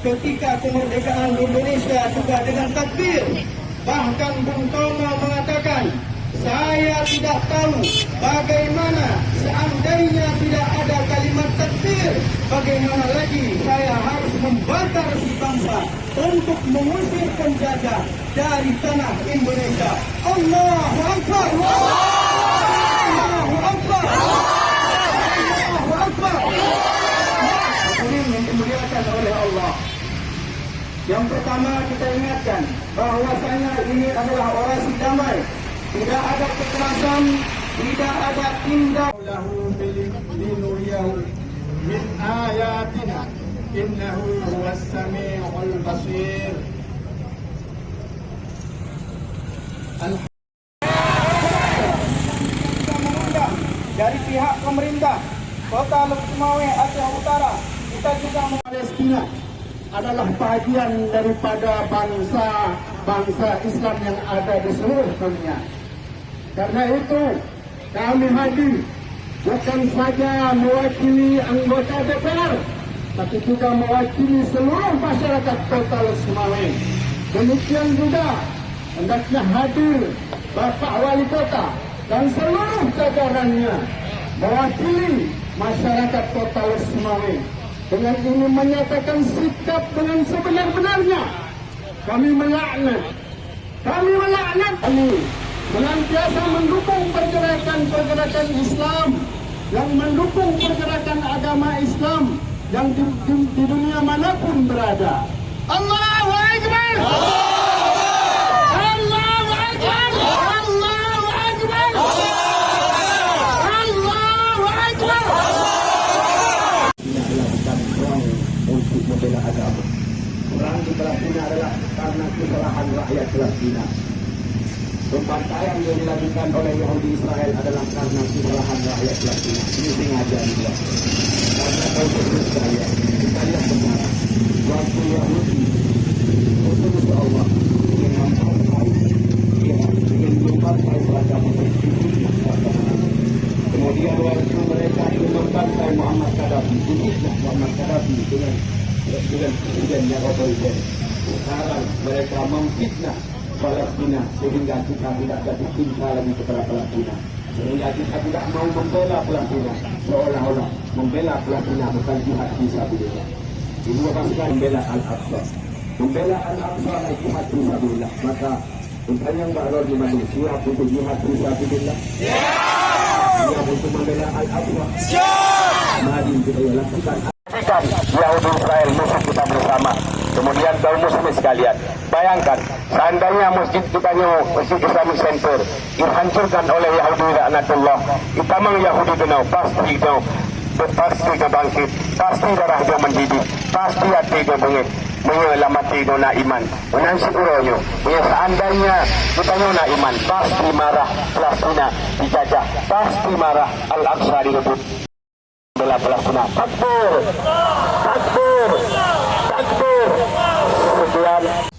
ketika kemerdekaan Indonesia juga dengan takbir. Bahkan Bung Tomo mengatakan, saya tidak tahu bagaimana seandainya tidak ada kalimat takbir, bagaimana lagi saya harus membakar si bangsa untuk mengusir penjajah dari tanah Indonesia. Allahu Akbar. Allahu Akbar. Allahu Akbar. Hadirin yang dimuliakan oleh Allah. Yang pertama kita ingatkan bahwasanya ini adalah orasi damai. Tidak ada kekerasan, tidak ada tindak. Lahu linuriyahu min ayatina innahu huwas samiul basir. Dari pihak pemerintah Kota Lubuk Semawe Aceh Utara, kita juga Palestina adalah bagian daripada bangsa Islam yang ada di seluruh dunia. Karena itu kami hadir bukan saja mewakili anggota DPR, tapi juga mewakili seluruh masyarakat Kota Lubuk Semawe. Demikian juga hendaknya hadir Bapak Wali Kota dan seluruh jajarannya mewakili masyarakat Kota Lubuk Semawe. Dengan ini menyatakan sikap dengan sebenar-benarnya. Kami melaknat, kami senantiasa mendukung pergerakan Islam, yang mendukung pergerakan agama Islam yang di dunia manapun berada. Allahu Akbar! Allahu Akbar! Allahu Akbar! Allahu Akbar! Untuk membela agama. Perang di Palestina adalah karena kesalahan rakyat Palestina. Pembantaian yang dilakukan oleh Yahudi Israel adalah karena kesalahan rakyat Palestina. Ini sengaja juga. Karena kau berpercaya, kita lihat benar. Waktu Yahudi bertemu Allah ingin membantai agama kemudian waktu mereka ingin membantai Muhammad Gaddafi, Muhammad Gaddafi dengan presidennya otoriter. Sekarang mereka memfitnah Palestina sehingga kita tidak jadi cinta lagi kepada Palestina. Sehingga kita tidak mau membela Palestina, seolah-olah membela Palestina bukan jihad fisabilillah. Ini bukan membela Al-Aqsa. Membela Al-Aqsa adalah jihad fisabilillah. Maka untanya Mbak Lord di manusia untuk jihad fisabilillah. Siap untuk membela Al-Aqsa. Siap. Mari kita lakukan. Yahudi Israel musuh kita bersama. Kemudian kaum muslimin sekalian, bayangkan seandainya masjid kita Masjid Islamic Center dihancurkan oleh Yahudi laknatullah, kita mang Yahudi denau pasti bangkit, pasti darah dia mendidih, pasti hati dia bengit, menyelamati dona iman, menansi uronya. Seandainya kita na iman, pasti marah Palestina dijajah, pasti marah Al-Aqsa direbut. Bela Palestina. Takbir! Takbir! Takbir! Sekian.